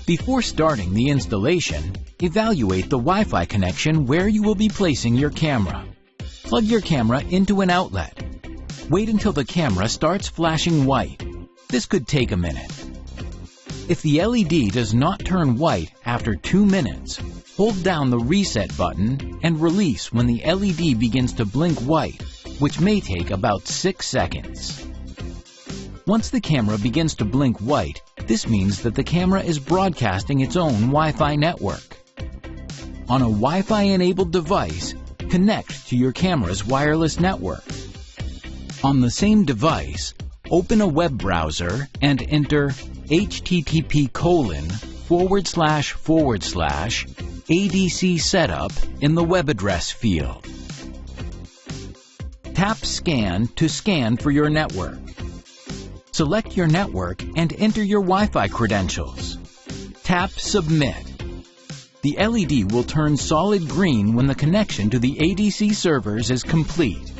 Before starting the installation, evaluate the Wi-Fi connection where you will be placing your camera. Plug your camera into an outlet. Wait until the camera starts flashing white. This could take a minute. If the LED does not turn white after 2 minutes, hold down the reset button and release when the LED begins to blink white, which may take about 6 seconds. Once the camera begins to blink white, this means that the camera is broadcasting its own Wi-Fi network. On a Wi-Fi enabled device, connect to your camera's wireless network. On the same device, open a web browser and enter http://ADC setup in the web address field. Tap Scan to scan for your network. Select your network and enter your Wi-Fi credentials. Tap Submit. The LED will turn solid green when the connection to the ADC servers is complete.